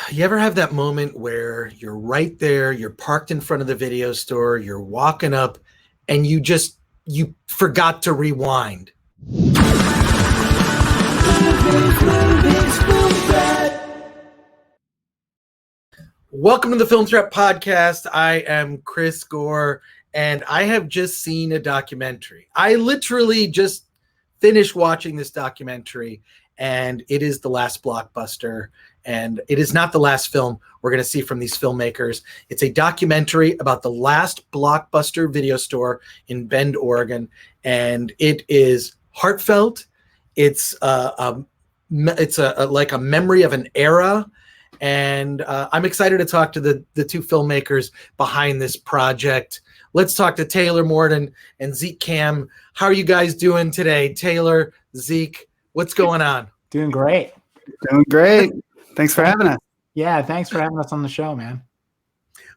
You ever have that moment where you're right there, you're parked in front of the video store, you're walking up, and you forgot to rewind? Welcome to the Film Threat Podcast. I am Chris Gore, and I have just seen a documentary. I literally just finished watching this documentary, and it is The Last Blockbuster. And it is not the last film we're going to see from these filmmakers. It's a documentary about the last Blockbuster video store in Bend, Oregon, and it is heartfelt. It's like a memory of an era, and I'm excited to talk to the two filmmakers behind this project. Let's talk to Taylor Morden and Zeke Kamm. How are you guys doing today? Taylor, Zeke, what's going on? Doing great. Doing great. Thanks for having us. Yeah, thanks for having us on the show, man.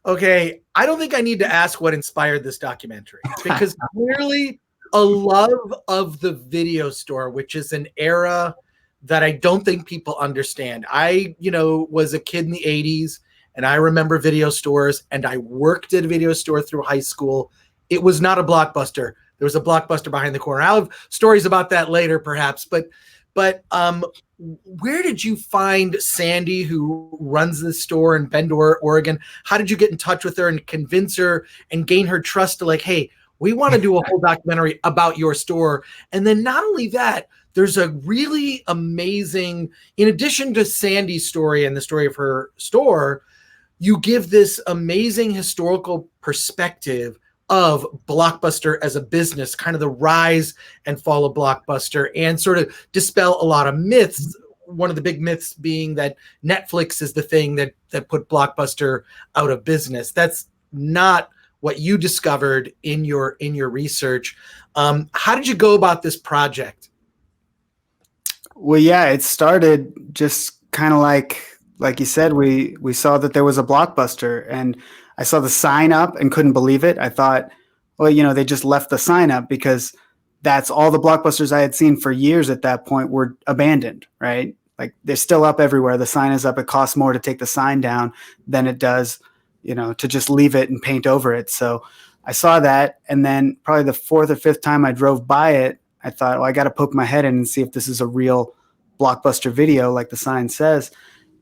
Okay, I don't think I need to ask what inspired this documentary, because clearly a love of the video store, which is an era that I don't think people understand. I, was a kid in the 80s, and I remember video stores, and I worked at a video store through high school. It was not a Blockbuster. There was a Blockbuster behind the corner. I'll have stories about that later, perhaps, but where did you find Sandy, who runs the store in Bend, Oregon? How did you get in touch with her and convince her and gain her trust to hey, we want to do a whole documentary about your store? And then not only that, there's a really amazing, in addition to Sandy's story and the story of her store, you give this amazing historical perspective of Blockbuster as a business, kind of the rise and fall of Blockbuster, and sort of dispel a lot of myths. One of the big myths being that Netflix is the thing that put Blockbuster out of business. That's not what you discovered in your research. How did you go about this project? Well, yeah, it started just kind of like you said, we saw that there was a Blockbuster, and I saw the sign up and couldn't believe it. I thought, well, they just left the sign up, because that's all the Blockbusters I had seen for years at that point were abandoned, right? Like, they're still up everywhere. The sign is up. It costs more to take the sign down than it does, to just leave it and paint over it. So I saw that, and then probably the fourth or fifth time I drove by it, I thought, well, I got to poke my head in and see if this is a real Blockbuster video like the sign says.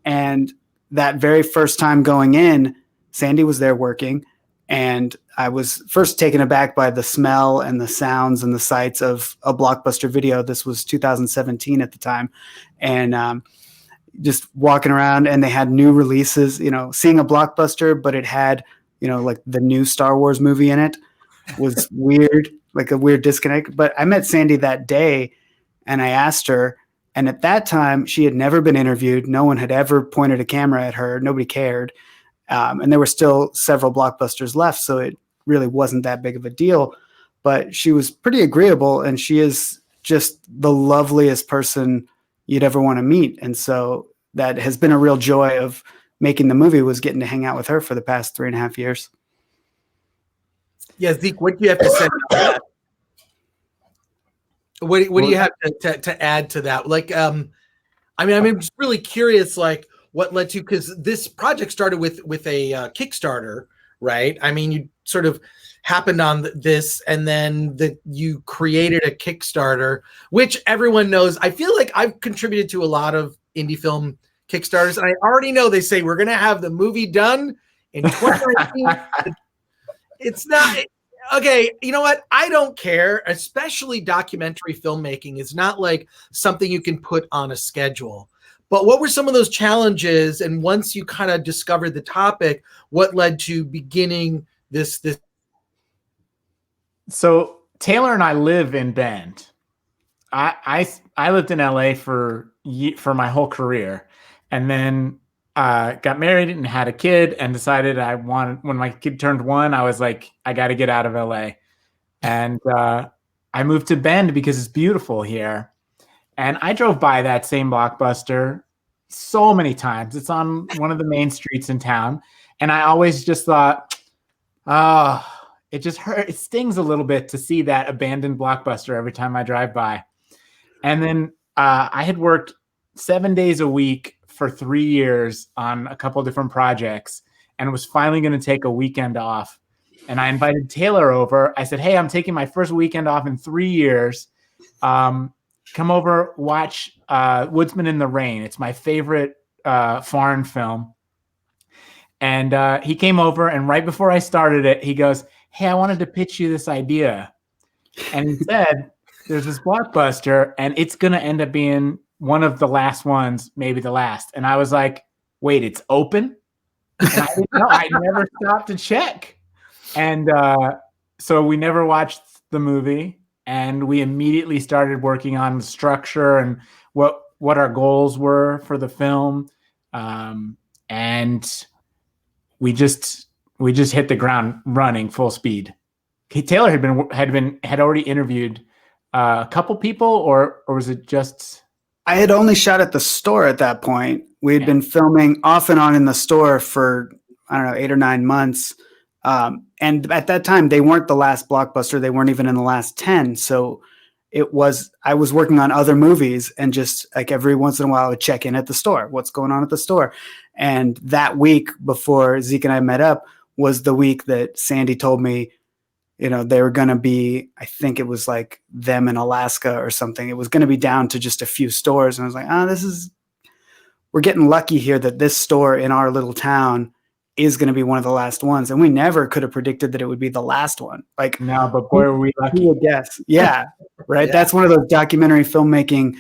And that very first time going in, Sandy was there working, and I was first taken aback by the smell and the sounds and the sights of a Blockbuster video. This was 2017 at the time. And just walking around, and they had new releases, seeing a Blockbuster, but it had, like the new Star Wars movie in it was weird, like a weird disconnect. But I met Sandy that day, and I asked her, and at that time she had never been interviewed. No one had ever pointed a camera at her. Nobody cared. And there were still several Blockbusters left, so it really wasn't that big of a deal. But she was pretty agreeable, and she is just the loveliest person you'd ever want to meet. And so that has been a real joy of making the movie, was getting to hang out with her for the past 3.5 years. Yeah, Zeke, what do you have to say about that? What do you have to add to that? I'm just really curious, what led to, because this project started with a Kickstarter, right? You sort of happened on this, and then you created a Kickstarter, which everyone knows. I feel like I've contributed to a lot of indie film Kickstarters, and I already know they say we're going to have the movie done in 2019. It's not. Okay, you know what? I don't care, especially documentary filmmaking is not like something you can put on a schedule. But what were some of those challenges? And once you kind of discovered the topic, what led to beginning this? So Taylor and I live in Bend. I lived in LA for my whole career, and then got married and had a kid, and decided when my kid turned 1, I was like, I got to get out of LA. And I moved to Bend because it's beautiful here. And I drove by that same Blockbuster so many times. It's on one of the main streets in town. And I always just thought, it just hurt. It stings a little bit to see that abandoned Blockbuster every time I drive by. And then I had worked 7 days a week for 3 years on a couple different projects and was finally going to take a weekend off. And I invited Taylor over. I said, hey, I'm taking my first weekend off in 3 years. Come over, watch Woodsman in the Rain. It's my favorite foreign film. And he came over, and right before I started it, he goes, hey, I wanted to pitch you this idea. And he said, there's this blockbuster, and it's going to end up being one of the last ones, maybe the last. And I was like, wait, it's open? And I didn't know. I never stopped to check. And so we never watched the movie, and we immediately started working on the structure and what our goals were for the film. And we just hit the ground running full speed. Taylor had already interviewed a couple people, or was it just? I had only shot at the store at that point. We had been filming off and on in the store for, I don't know, 8 or 9 months. And at that time, they weren't the last blockbuster. They weren't even in the last 10. So I was working on other movies, and just like every once in a while I would check in at the store. What's going on at the store? And that week before Zeke and I met up was the week that Sandy told me, they were going to be, I think it was like them in Alaska or something. It was going to be down to just a few stores. And I was like, we're getting lucky here that this store in our little town is going to be one of the last ones. And we never could have predicted that it would be the last one. Like, no, but boy, were we lucky. Who would guess? Yeah. Right. Yeah. That's one of those documentary filmmaking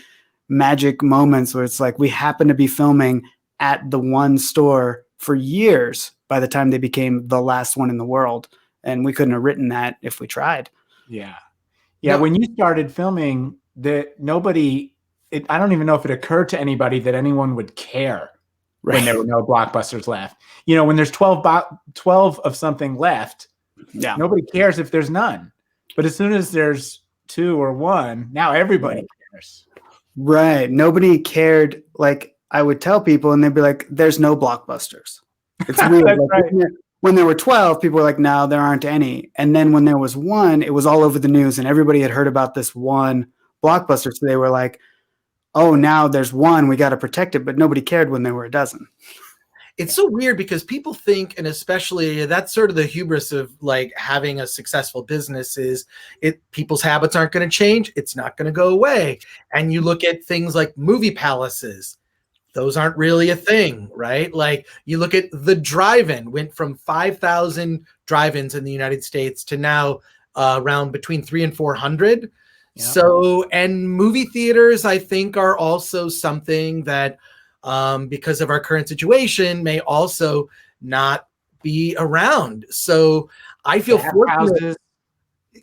magic moments where it's like, we happen to be filming at the one store for years by the time they became the last one in the world. And we couldn't have written that if we tried. Yeah. Yeah. No. When you started filming, I don't even know if it occurred to anybody that anyone would care when there were no blockbusters left. When there's 12 of something left, nobody cares if there's none. But as soon as there's 2 or 1, now everybody cares. Right. Nobody cared. Like, I would tell people and they'd be like, there's no blockbusters. It's weird. Like, right. When there were 12, people were like, no, there aren't any. And then when there was 1, it was all over the news and everybody had heard about this one blockbuster. So they were like, oh, now there's 1, we got to protect it. But nobody cared when there were a dozen. It's so weird because people think, and especially that's sort of the hubris of like having a successful business is people's habits aren't going to change. It's not going to go away. And you look at things like movie palaces. Those aren't really a thing, right? Like you look at the drive-in went from 5,000 drive-ins in the United States to now around between 300 and 400. Yeah. So, and movie theaters, I think, are also something that because of our current situation may also not be around. So I feel fortunate.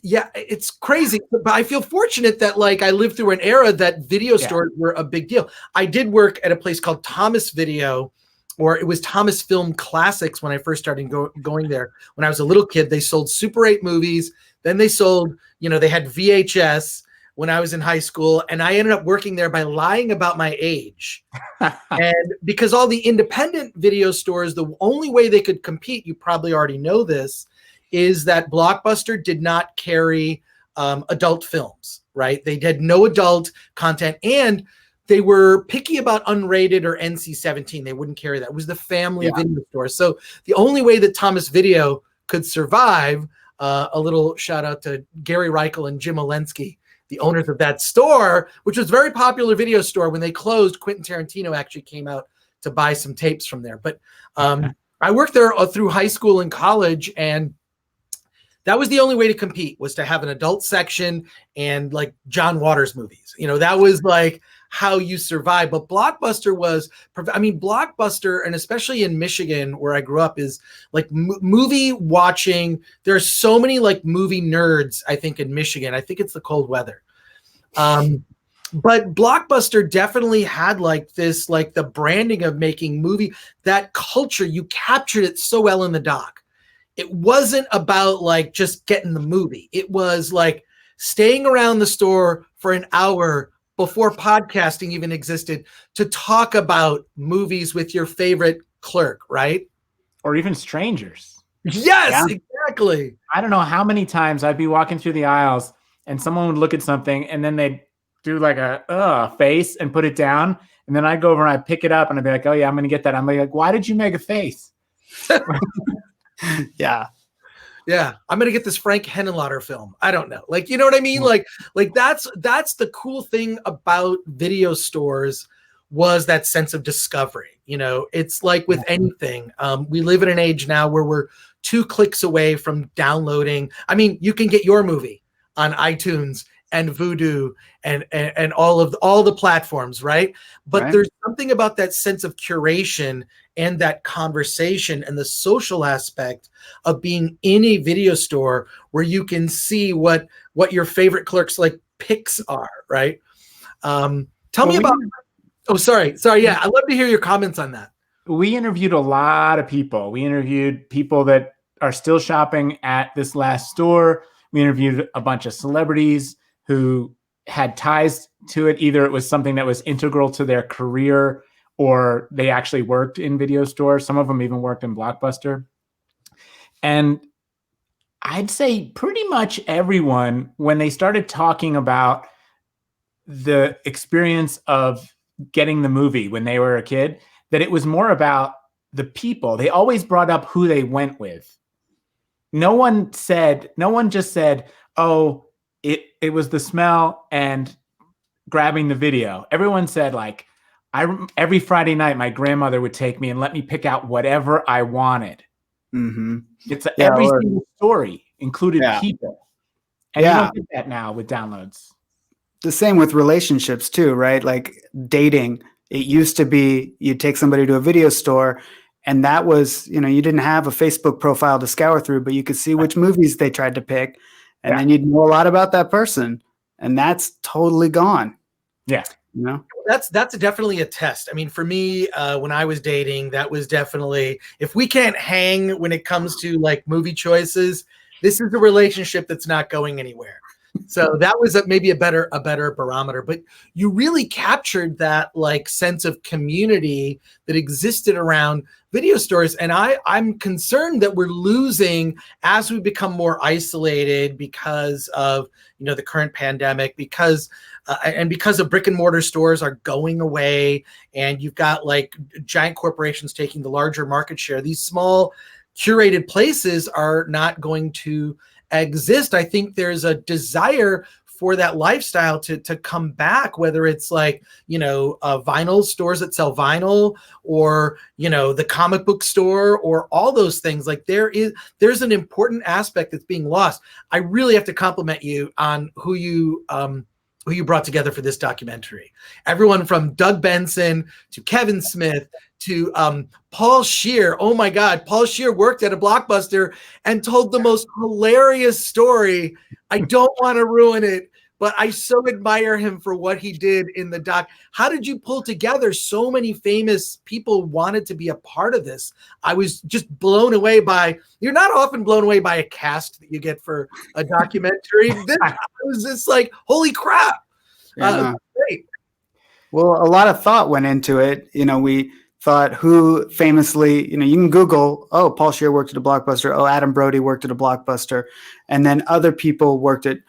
Yeah, it's crazy, but I feel fortunate that like I lived through an era that video stores were a big deal. I did work at a place called Thomas Video, or it was Thomas Film Classics when I first started going there. When I was a little kid, they sold Super 8 movies. Then they sold, they had VHS when I was in high school. And I ended up working there by lying about my age. And because all the independent video stores, the only way they could compete, you probably already know this, is that Blockbuster did not carry adult films, right? They had no adult content, and they were picky about unrated or NC-17. They wouldn't carry that. It was the family video store. So the only way that Thomas Video could survive, a little shout out to Gary Reichel and Jim Olensky, the owners of that store, which was a very popular video store. When they closed, Quentin Tarantino actually came out to buy some tapes from there. But I worked there through high school and college, and that was the only way to compete, was to have an adult section and like John Waters movies. That was like how you survive. But Blockbuster Blockbuster, and especially in Michigan where I grew up, is like movie watching. There are so many like movie nerds, I think, in Michigan. I think it's the cold weather. But Blockbuster definitely had like this, like the branding of making movie, that culture, you captured it so well in the doc. It wasn't about like just getting the movie. It was like staying around the store for an hour before podcasting even existed to talk about movies with your favorite clerk, right? Or even strangers. Yes, exactly. I don't know how many times I'd be walking through the aisles and someone would look at something and then they'd do like a face and put it down. And then I'd go over and I'd pick it up and I'd be like, oh yeah, I'm going to get that. I'm like, why did you make a face? Yeah. Yeah, I'm gonna get this Frank Henenlotter film. I don't know, like, you know what I mean? Like that's the cool thing about video stores, was that sense of discovery. You know, it's like with anything. We live in an age now where we're 2 clicks away from downloading. I mean, you can get your movie on iTunes and Vudu and all the platforms, right? But Right. there's something about that sense of curation and that conversation and the social aspect of being in a video store where you can see what your favorite clerks like picks are, right? Tell me about. Oh, sorry. Yeah, I'd love to hear your comments on that. We interviewed a lot of people. We interviewed people that are still shopping at this last store. We interviewed a bunch of celebrities who had ties to it. Either it was something that was integral to their career, or they actually worked in video stores. Some of them even worked in Blockbuster. And I'd say pretty much everyone, when they started talking about the experience of getting the movie when they were a kid, that it was more about the people. They always brought up who they went with. No one just said, oh, it was the smell and grabbing the video. Everyone said, like, every Friday night, my grandmother would take me and let me pick out whatever I wanted. Mm-hmm. It's every single story included people. And you don't get that now with downloads. The same with relationships too, right? Like dating. It used to be you'd take somebody to a video store, and that was, you didn't have a Facebook profile to scour through, but you could see which movies they tried to pick, and then you'd know a lot about that person, and that's totally gone. Yeah. That's definitely a test. I mean, for me, when I was dating, that was definitely, if we can't hang when it comes to like movie choices, this is a relationship that's not going anywhere. So that was maybe a better barometer, but you really captured that like sense of community that existed around video stores. And I'm concerned that we're losing as we become more isolated because of, the current pandemic, because of brick and mortar stores are going away, and you've got like giant corporations taking the larger market share. These small curated places are not going to exist. I think there's a desire for that lifestyle to come back, whether it's like, vinyl stores that sell vinyl, or, the comic book store, or all those things. Like there's an important aspect that's being lost. I really have to compliment you on who you brought together for this documentary. Everyone from Doug Benson to Kevin Smith to Paul Scheer. Oh my God, Paul Scheer worked at a Blockbuster and told the most hilarious story. I don't want to ruin it, but I so admire him for what he did in the doc. How did you pull together so many famous people wanted to be a part of this? I was just blown away by, you're not often blown away by a cast that you get for a documentary. I was just like, holy crap. Great. Well, a lot of thought went into it. We thought who famously, you can Google, oh, Paul Scheer worked at a Blockbuster. Oh, Adam Brody worked at a Blockbuster. And then other people worked at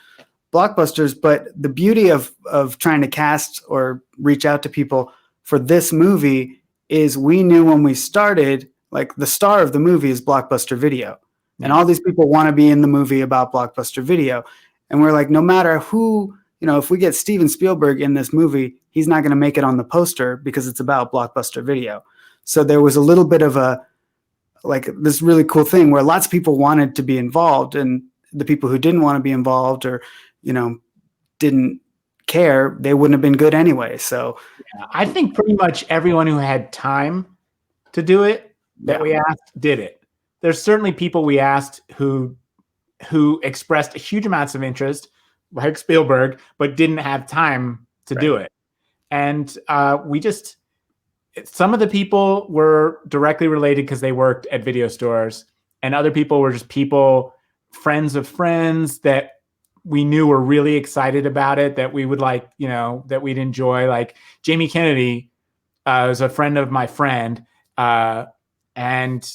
Blockbusters. But the beauty of trying to cast or reach out to people for this movie is we knew when we started, like the star of the movie is Blockbuster Video. And all these people want to be in the movie about Blockbuster Video. And we're like, no matter who, if we get Steven Spielberg in this movie, he's not going to make it on the poster because it's about Blockbuster Video. So there was a little bit of this really cool thing where lots of people wanted to be involved, and the people who didn't want to be involved or, didn't care, they wouldn't have been good anyway. So I think pretty much everyone who had time to do it that we asked did it. There's certainly people we asked who expressed huge amounts of interest, like Spielberg, but didn't have time to do it. And some of the people were directly related because they worked at video stores, and other people were just friends of friends that we knew were really excited about it, that we would like, that we'd enjoy. Like Jamie Kennedy was a friend of my friend, and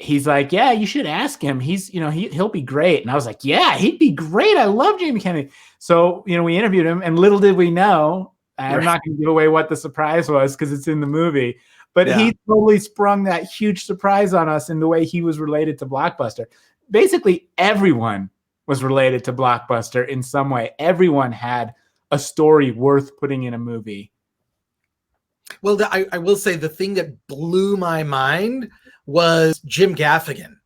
he's like, yeah, you should ask him. He's, he'll be great. And I was like, yeah, he'd be great. I love Jamie Kennedy. So, we interviewed him, and little did we know, I'm not going to give away what the surprise was because it's in the movie, but he totally sprung that huge surprise on us in the way he was related to Blockbuster. Basically, everyone was related to Blockbuster in some way. Everyone had a story worth putting in a movie. Well, I will say the thing that blew my mind was Jim Gaffigan.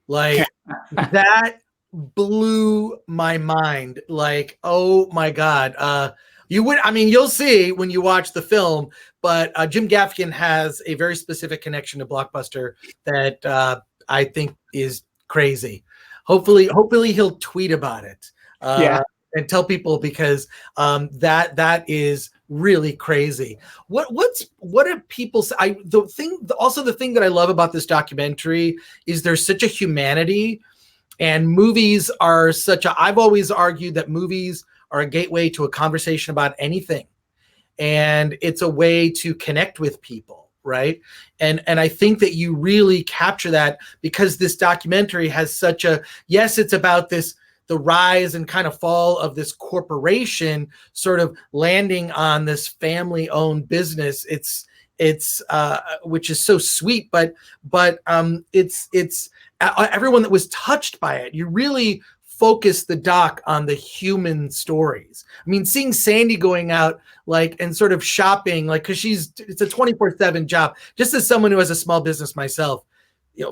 Like that blew my mind. Like, oh my God. You'll see when you watch the film, but Jim Gaffigan has a very specific connection to Blockbuster that I think is crazy. Hopefully he'll tweet about it and tell people, because that is really crazy. What do people say? The thing that I love about this documentary is there's such a humanity, and movies are I've always argued that movies are a gateway to a conversation about anything, and it's a way to connect with people, right? And I think that you really capture that, because this documentary has it's about the rise and kind of fall of this corporation sort of landing on this family-owned business. It's which is so sweet, but it's everyone that was touched by it. You really focus the doc on the human stories. I mean, seeing Sandy going out and sort of shopping, because it's a 24/7 job. Just as someone who has a small business myself,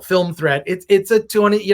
Film Threat, it's a 20,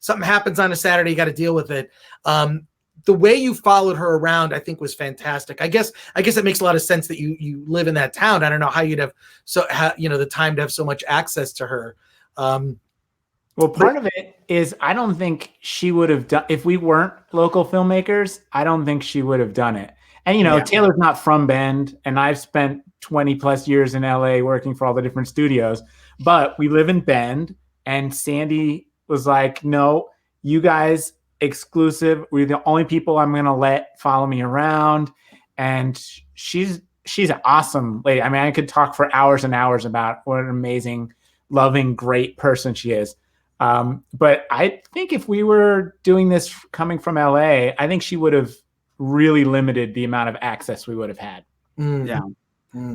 something happens on a Saturday, you got to deal with it. The way you followed her around, I think, was fantastic. I guess it makes a lot of sense that you live in that town. I don't know how you'd have the time to have so much access to her. Well, part of it is I don't think she would have done, if we weren't local filmmakers, I don't think she would have done it. And, Taylor's not from Bend, and I've spent 20 plus years in LA working for all the different studios, but we live in Bend, and Sandy was like, no, you guys exclusive. We're the only people I'm going to let follow me around. And she's an awesome lady. I mean, I could talk for hours and hours about what an amazing, loving, great person she is. But I think if we were doing this coming from LA, I think she would have really limited the amount of access we would have had. Yeah.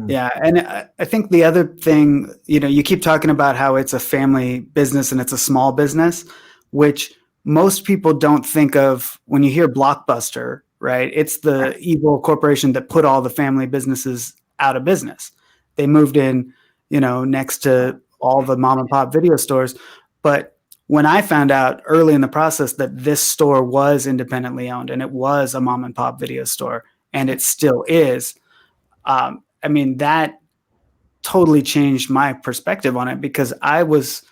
Yeah. And I think the other thing, you keep talking about how it's a family business and it's a small business, which most people don't think of when you hear Blockbuster, right? It's the evil corporation that put all the family businesses out of business. They moved in, next to all the mom and pop video stores. But when I found out early in the process that this store was independently owned and it was a mom and pop video store, and it still is, that totally changed my perspective on it, because I was,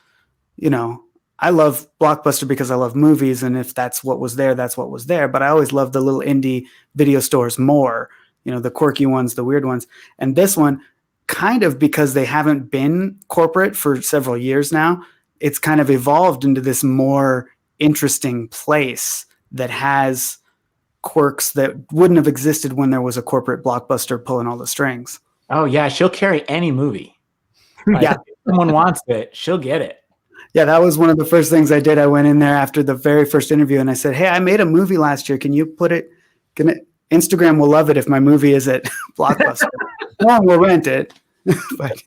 I love Blockbuster because I love movies. And if that's what was there, that's what was there. But I always loved the little indie video stores more, the quirky ones, the weird ones. And this one, kind of because they haven't been corporate for several years now, it's kind of evolved into this more interesting place that has quirks that wouldn't have existed when there was a corporate Blockbuster pulling all the strings. Oh yeah, she'll carry any movie. If someone wants it, she'll get it. Yeah, that was one of the first things I did. I went in there after the very first interview and I said, hey, I made a movie last year. Can you put it? Instagram will love it if my movie is at Blockbuster. No one will rent it. But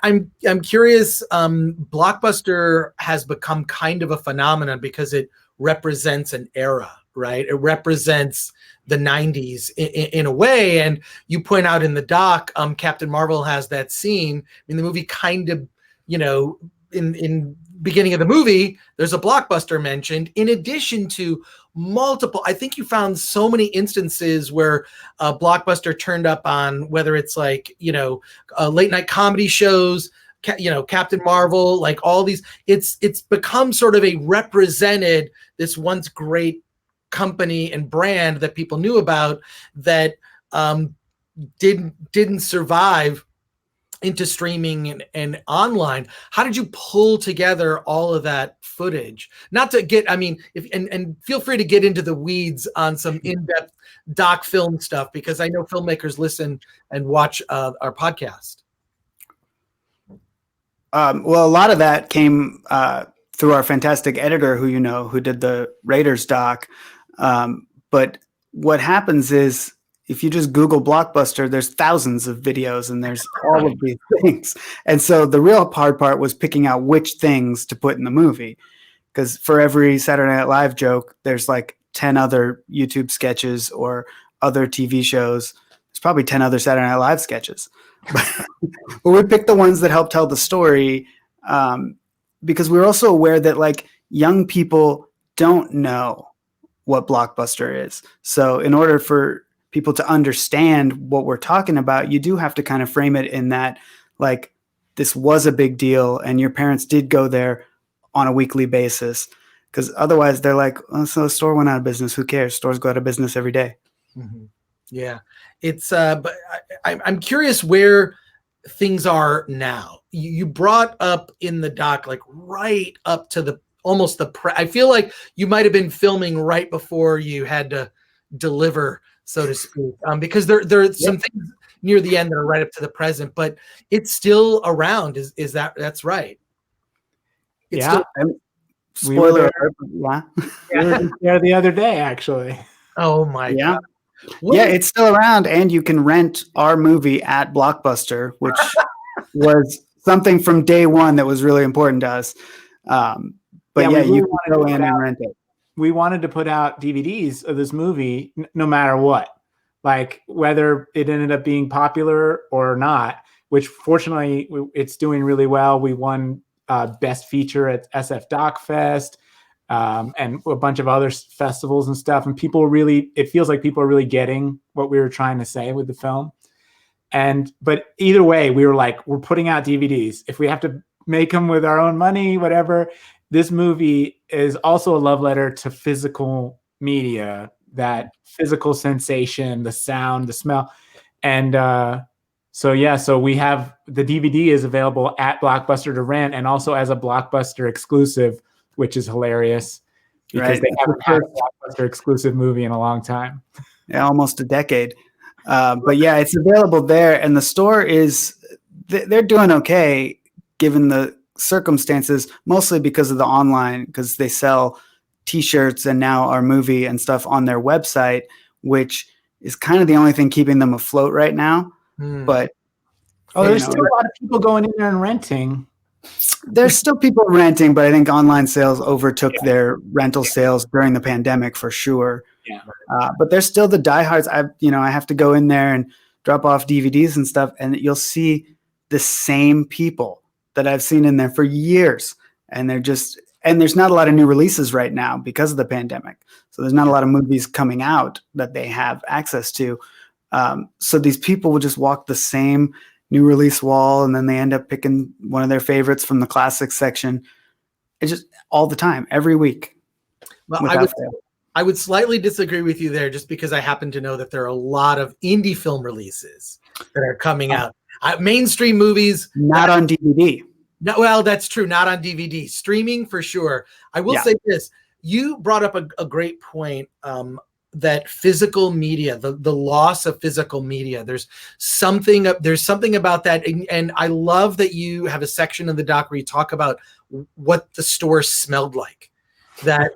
I'm curious. Blockbuster has become kind of a phenomenon because it represents an era, right? It represents the 90s in a way. And you point out in the doc, Captain Marvel has that scene in the movie, kind of, in beginning of the movie, there's a Blockbuster mentioned, in addition to multiple. I think you found so many instances where Blockbuster turned up on, whether it's late night comedy shows, Captain Marvel, like all these. It's become sort of a represented, this once great company and brand that people knew about that didn't survive into streaming and online. How did you pull together all of that footage? Not to get, and feel free to get into the weeds on some in-depth doc film stuff, because I know filmmakers listen and watch our podcast. Well, a lot of that came through our fantastic editor, who did the Raiders doc. But what happens is, if you just Google Blockbuster, there's thousands of videos and there's all of these things. And so the real hard part was picking out which things to put in the movie. Because for every Saturday Night Live joke, there's like 10 other YouTube sketches or other TV shows. There's probably 10 other Saturday Night Live sketches. But we picked the ones that help tell the story, because we were also aware that like young people don't know what Blockbuster is. So in order for people to understand what we're talking about, you do have to kind of frame it in that, like, this was a big deal and your parents did go there on a weekly basis, because otherwise they're like, oh, so the store went out of business. Who cares? Stores go out of business every day. Mm-hmm. Yeah, it's but I'm curious where things are now. You brought up in the doc, like right up to the almost the I feel like you might have been filming right before you had to deliver, so to speak, because there are some things near the end that are right up to the present, but it's still around. Is that's right? It's yeah. Spoiler alert. Yeah. We were just there the other day, actually. Oh my God. Yeah, it's still around, and you can rent our movie at Blockbuster, which was something from day one that was really important to us. But yeah, you can go in and rent it. We wanted to put out DVDs of this movie no matter what, like whether it ended up being popular or not, which fortunately it's doing really well. We won Best Feature at SF Doc Fest. And a bunch of other festivals and stuff. And it feels like people are really getting what we were trying to say with the film. But either way, we were like, we're putting out DVDs. If we have to make them with our own money, whatever. This movie is also a love letter to physical media, that physical sensation, the sound, the smell. And so we have the DVD is available at Blockbuster to rent, and also as a Blockbuster exclusive, which is hilarious because they haven't had a Blockbuster exclusive movie in a long time. Yeah, almost a decade. But yeah, it's available there, and the store they're doing okay given the circumstances, mostly because of the online, because they sell T-shirts and now our movie and stuff on their website, which is kind of the only thing keeping them afloat right now. But there's still a lot of people going in there and renting. There's still people renting, but I think online sales overtook their rental sales during the pandemic for sure. Yeah. But there's still the diehards. I have to go in there and drop off DVDs and stuff, and you'll see the same people that I've seen in there for years. And there's not a lot of new releases right now because of the pandemic. So there's not a lot of movies coming out that they have access to. So these people will just walk the same new release wall, and then they end up picking one of their favorites from the classics section. It's just all the time, every week. Well, I would slightly disagree with you there, just because I happen to know that there are a lot of indie film releases that are coming out. Mainstream movies, not on DVD. No, well, that's true. Not on DVD. Streaming for sure. I will say this. You brought up a great point, that physical media, the loss of physical media. There's something about that. And I love that you have a section of the doc where you talk about what the store smelled like. But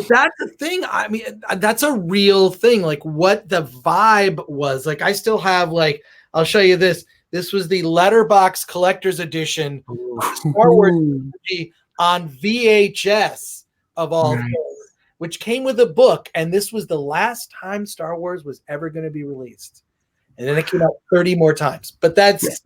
that's the thing. I mean, that's a real thing. Like what the vibe was. Like I still have, like, I'll show you this. This was the Letterbox Collector's Edition Star Wars movie on VHS of all things, which came with a book, and this was the last time Star Wars was ever going to be released. And then it came out 30 more times. But that's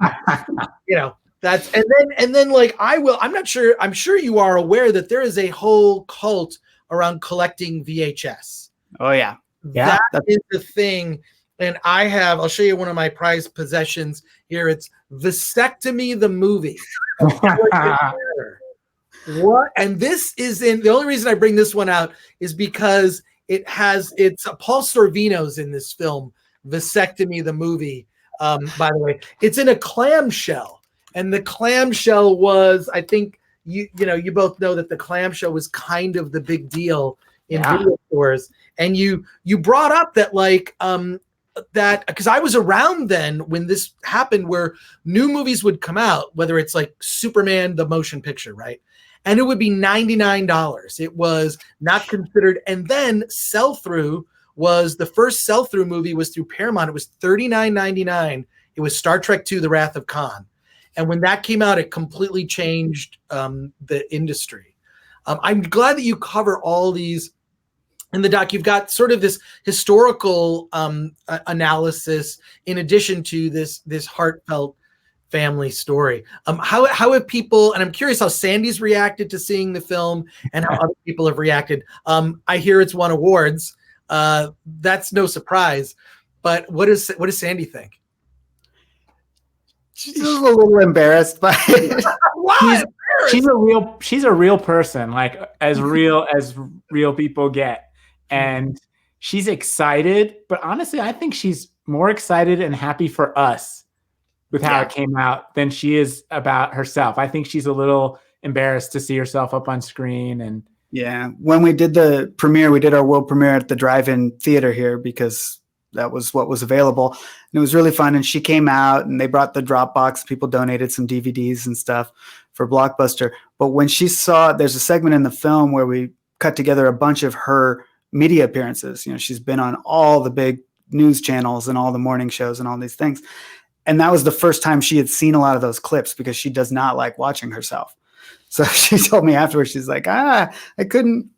that's and then like I'm sure you are aware that there is a whole cult around collecting VHS. Oh yeah. That is the thing. And I'll show you one of my prized possessions here. It's Vasectomy the movie. What? And this is the only reason I bring this one out is because it's Paul Sorvino's in this film, Vasectomy the movie. By the way, it's in a clamshell, and the clamshell was, I think you both know that the clamshell was kind of the big deal in video stores. And you brought up that that because I was around then when this happened, where new movies would come out, whether it's like Superman the motion picture, right? And it would be $99. It was not considered. And then sell through was the first sell through movie was through Paramount. It was $39.99. It was Star Trek II: The Wrath of Khan. And when that came out, it completely changed the industry. I'm glad that you cover all these in the doc. You've got sort of this historical analysis in addition to this heartfelt family story. How have people, and I'm curious how Sandy's reacted to seeing the film and how other people have reacted. I hear it's won awards. That's no surprise. But what does Sandy think? She's just a little embarrassed by it. Why? She's a real person, like as real as real people get. And she's excited, but honestly, I think she's more excited and happy for us with how it came out than she is about herself. I think she's a little embarrassed to see herself up on screen. And yeah, when we did the premiere, we did our world premiere at the drive-in theater here because that was what was available. And it was really fun. And she came out and they brought the Dropbox. People donated some DVDs and stuff for Blockbuster. But when she saw, there's a segment in the film where we cut together a bunch of her media appearances. You know, she's been on all the big news channels and all the morning shows and all these things. And that was the first time she had seen a lot of those clips because she does not like watching herself. So she told me afterwards, she's like, I couldn't,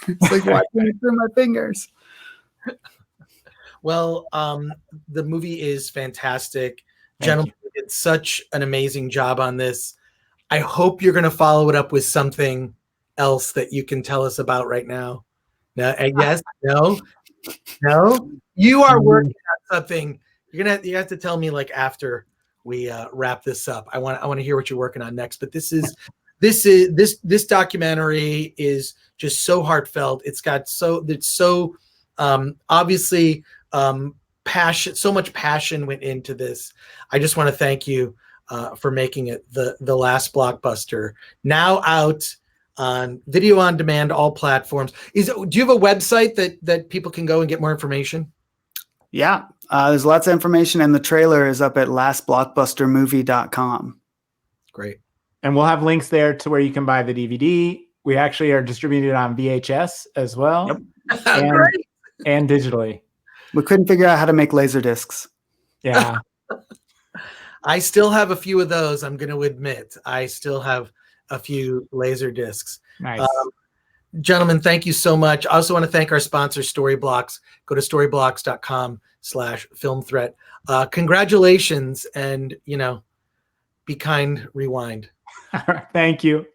it's like watching it through my fingers. Well, the movie is fantastic. Gentlemen, you did such an amazing job on this. I hope you're going to follow it up with something else that you can tell us about right now. No, yes, no. You are working on something. You have to tell me like after we wrap this up. I want to hear what you're working on next. But this documentary is just so heartfelt. It's so obviously passion. So much passion went into this. I just want to thank you for making it the Last Blockbuster. Now out on video on demand, all platforms. Do you have a website that people can go and get more information? Yeah, there's lots of information, and the trailer is up at lastblockbustermovie.com. Great. And we'll have links there to where you can buy the DVD. We actually are distributed on VHS as well. Yep. and digitally. We couldn't figure out how to make laser discs. Yeah. I still have a few of those. I'm going to admit, I still have a few laser discs. Nice. Gentlemen, thank you so much. I also want to thank our sponsor, Storyblocks. Go to storyblocks.com/filmthreat. Congratulations, and be kind. Rewind. Thank you.